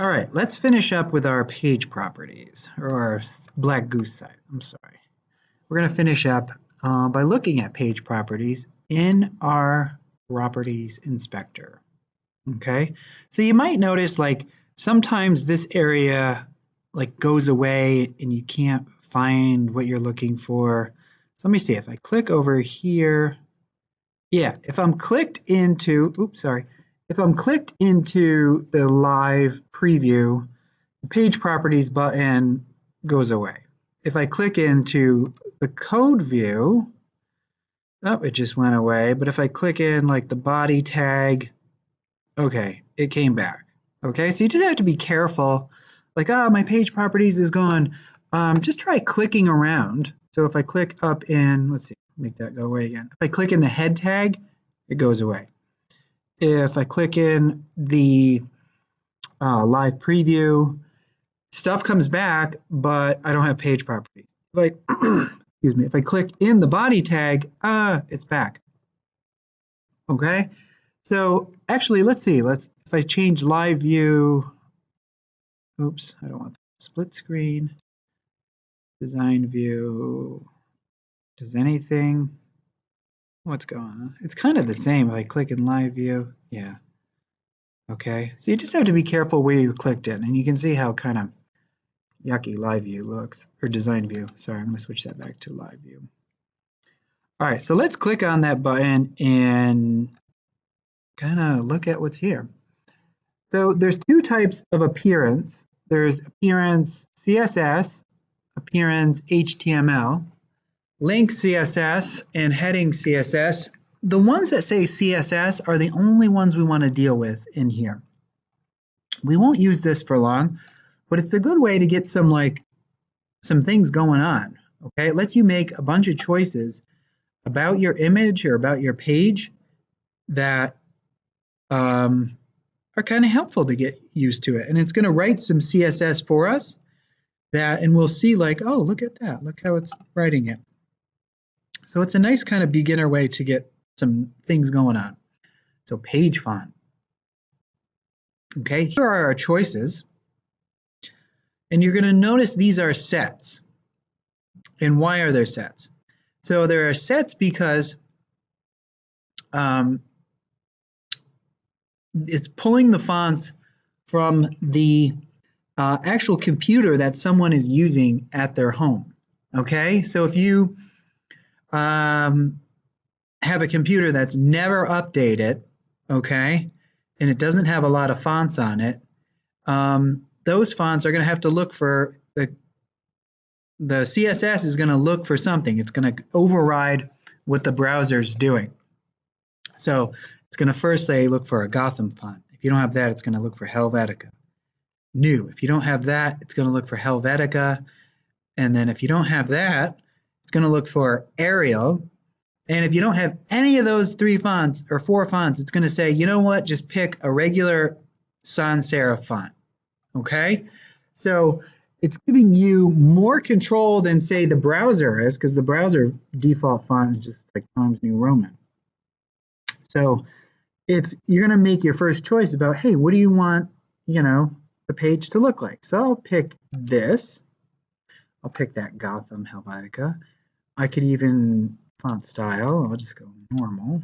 All right, let's finish up with our page properties, or our black goose site. I'm sorry. We're going to finish up by looking at page properties in our properties inspector. Okay, so you might notice like sometimes this area like goes away and you can't find what you're looking for. So let me see if I click over here. Yeah, if I'm clicked into, if I'm clicked into the live preview, the page properties button goes away. If I click into the code view, oh, it just went away. But if I click in like the body tag, okay, it came back. Okay, so you just have to be careful. Like, my page properties is gone. Just try clicking around. So if I click up in, let's see, make that go away again. If I click in the head tag, it goes away. If I click in the live preview, stuff comes back, but I don't have page properties. If I, excuse me, if I click in the body tag, it's back. Okay, so actually, let's see. If I change live view, oops, I don't want split screen, design view, does anything, what's going on? It's kind of the same. If I click in live view, yeah. Okay, so you just have to be careful where you clicked in, and you can see how kind of yucky live view looks, or design view. Sorry, I'm going to switch that back to live view. All right, so let's click on that button and kind of look at what's here. So there's two types of appearance. There's appearance CSS, appearance HTML, link CSS, and heading CSS. The ones that say CSS are the only ones we want to deal with in here. We won't use this for long, but it's a good way to get some things going on. Okay, it lets you make a bunch of choices about your image or about your page that are kind of helpful to get used to it. And it's going to write some CSS for us and we'll see like, oh, look at that. Look how it's writing it. So it's a nice kind of beginner way to get some things going on. So page font. Okay, here are our choices. And you're going to notice these are sets. And why are there sets? So there are sets because it's pulling the fonts from the actual computer that someone is using at their home. Okay, so if you have a computer that's never updated, okay, and it doesn't have a lot of fonts on it, those fonts are going to have to look for the CSS is going to look for something. It's going to override what the browser's doing. So it's going to first say look for a Gotham font. If you don't have that, it's going to look for Helvetica. New. If you don't have that, it's going to look for Helvetica. And then if you don't have that, it's going to look for Arial. And if you don't have any of those three fonts or four fonts, it's going to say, you know what, just pick a regular sans serif font. Okay? So it's giving you more control than, say, the browser is, because the browser default font is just like Times New Roman. So you're going to make your first choice about, hey, what do you want, the page to look like? So I'll pick this. I'll pick that Gotham Helvetica. I could even font style. I'll just go normal.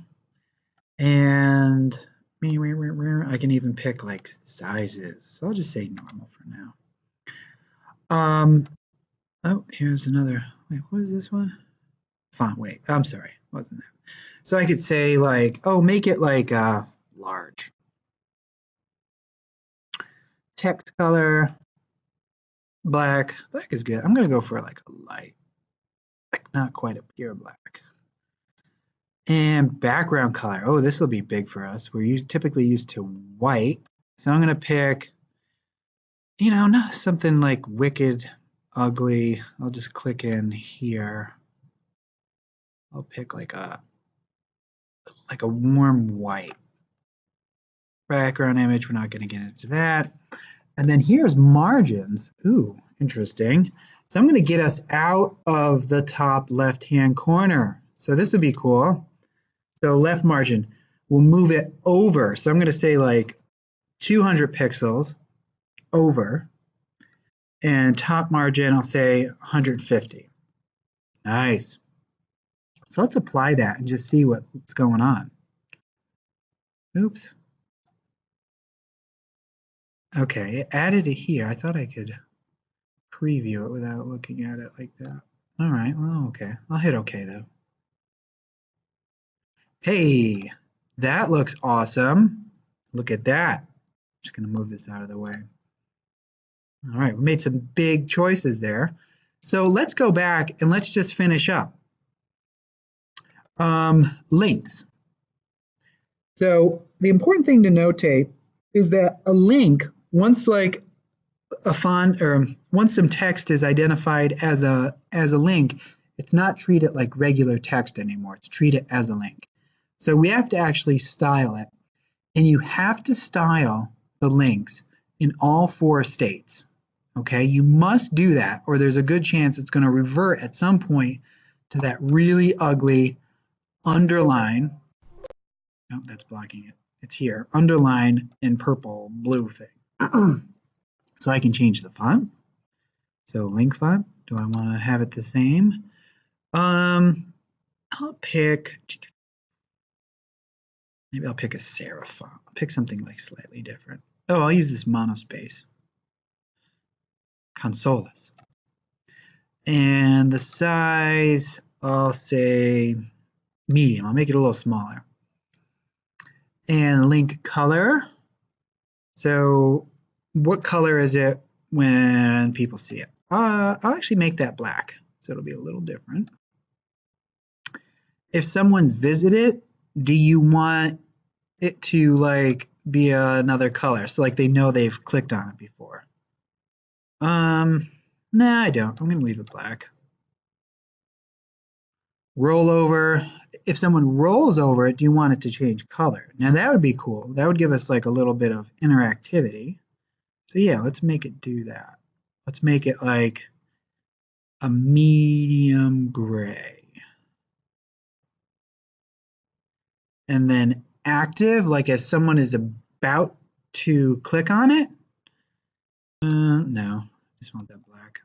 And I can even pick like sizes. So I'll just say normal for now. Oh, here's another. Wait, what is this one? Font weight. I'm sorry, wasn't that? So I could say like, oh, make it like large. Text color, black. Black is good. I'm gonna go for like a light, like not quite a pure black. And background color. Oh, this will be big for us. We're typically used to white. So I'm gonna pick, not something like wicked, ugly. I'll just click in here. I'll pick like a warm white. Background image, we're not going to get into that. And then here's margins. Ooh, interesting. So I'm going to get us out of the top left-hand corner. So this would be cool. So left margin, we'll move it over. So I'm going to say like 200 pixels over, and top margin, I'll say 150. Nice. So let's apply that and just see what's going on. Oops. Okay, it added it here. I thought I could preview it without looking at it like that. All right, well, okay. I'll hit okay though. Hey, that looks awesome. Look at that. I'm just gonna move this out of the way. All right, we made some big choices there. So let's go back and let's just finish up. Links. So the important thing to notate is that a link, once like a font or once some text is identified as a link, it's not treated like regular text anymore. It's treated as a link. So we have to actually style it, and you have to style the links in all 4 states. Okay, you must do that, or there's a good chance it's going to revert at some point to that really ugly underline. Oh, that's blocking it. It's here, underline in purple, blue thing. So I can change the font. So link font, do I want to have it the same? I'll pick, maybe I'll pick a serif font. I'll pick something like slightly different. Oh, I'll use this monospace. Consolas. And the size, I'll say medium. I'll make it a little smaller. And link color. So what color is it when people see it? I'll actually make that black, so it'll be a little different. If someone's visited, do you want it to like be another color, so like they know they've clicked on it before? Nah, I don't. I'm gonna leave it black. Rollover. If someone rolls over it, do you want it to change color? Now that would be cool. That would give us like a little bit of interactivity. So yeah, let's make it do that. Let's make it like a medium gray. And then active, like as someone is about to click on it. No, I just want that black.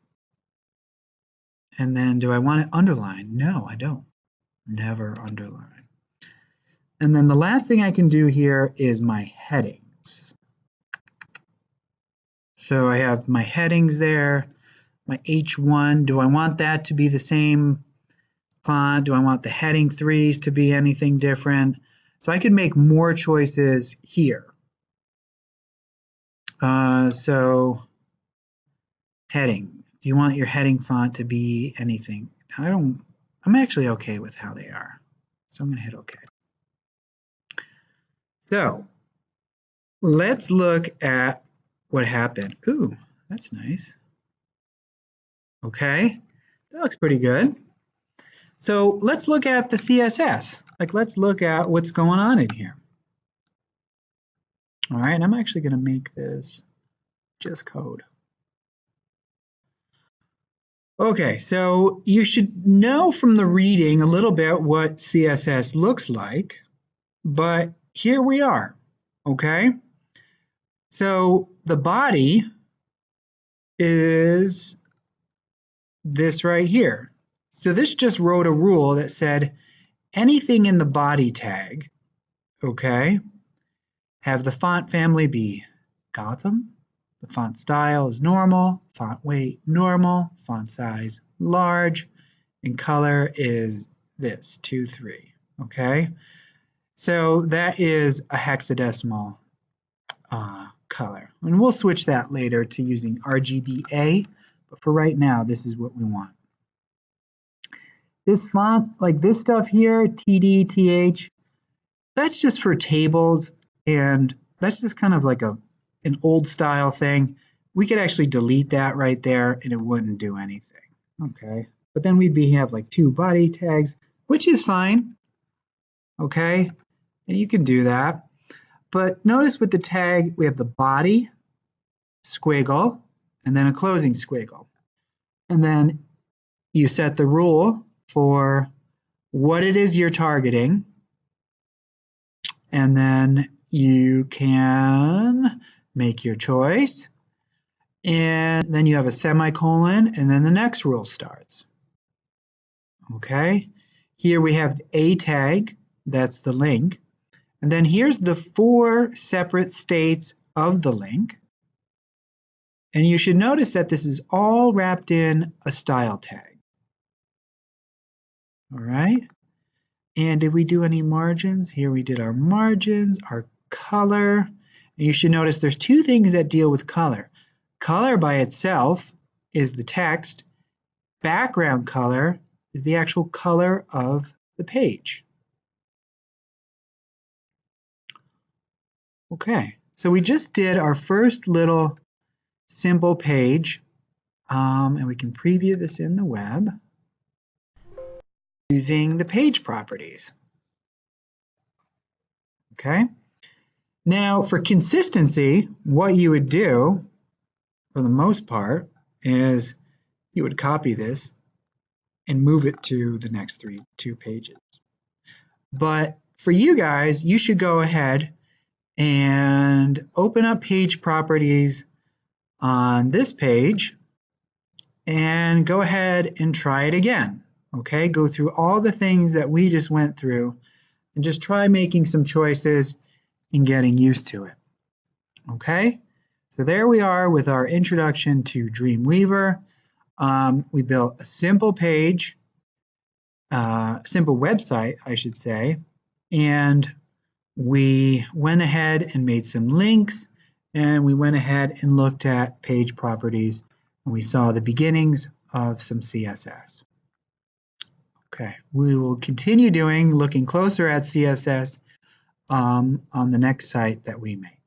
And then do I want it underlined? No, I don't. Never underline. And then the last thing I can do here is my headings. So I have my headings there, my H1. Do I want that to be the same font? Do I want the heading 3s to be anything different? So I could make more choices here. So heading. Do you want your heading font to be anything? I'm actually okay with how they are. So I'm going to hit OK. So let's look at what happened. Ooh, that's nice. Okay, that looks pretty good. So let's look at the CSS. Like, let's look at what's going on in here. All right, I'm actually going to make this just code. Okay, so you should know from the reading a little bit what CSS looks like, but here we are, okay? So the body is this right here. So this just wrote a rule that said anything in the body tag, okay, have the font family be Gotham, the font style is normal, font weight normal, font size large, and color is this, 2, 3, okay? So that is a hexadecimal color. And we'll switch that later to using RGBA, but for right now, this is what we want. This font, like this stuff here, TD, TH, that's just for tables, and that's just kind of like an old style thing. We could actually delete that right there and it wouldn't do anything, okay? But then we'd have like 2 body tags, which is fine, okay? And you can do that. But notice with the tag, we have the body, squiggle, and then a closing squiggle. And then you set the rule for what it is you're targeting, and then you can make your choice. And then you have a semicolon, and then the next rule starts. Okay, here we have a tag, that's the link. And then here's the 4 separate states of the link. And you should notice that this is all wrapped in a style tag. All right. And did we do any margins? Here we did our margins, our color. And you should notice there's 2 things that deal with color. Color by itself is the text. Background color is the actual color of the page. Okay, so we just did our first little simple page, and we can preview this in the web using the page properties. Okay, now for consistency, what you would do for the most part is you would copy this and move it to the next 2 pages. But for you guys, you should go ahead and open up page properties on this page and go ahead and try it again. Okay, go through all the things that we just went through and just try making some choices and getting used to it. Okay, so there we are with our introduction to Dreamweaver. We built a simple page, simple website, I should say, and we went ahead and made some links, and we went ahead and looked at page properties, and we saw the beginnings of some CSS. Okay, we will continue looking closer at CSS on the next site that we make.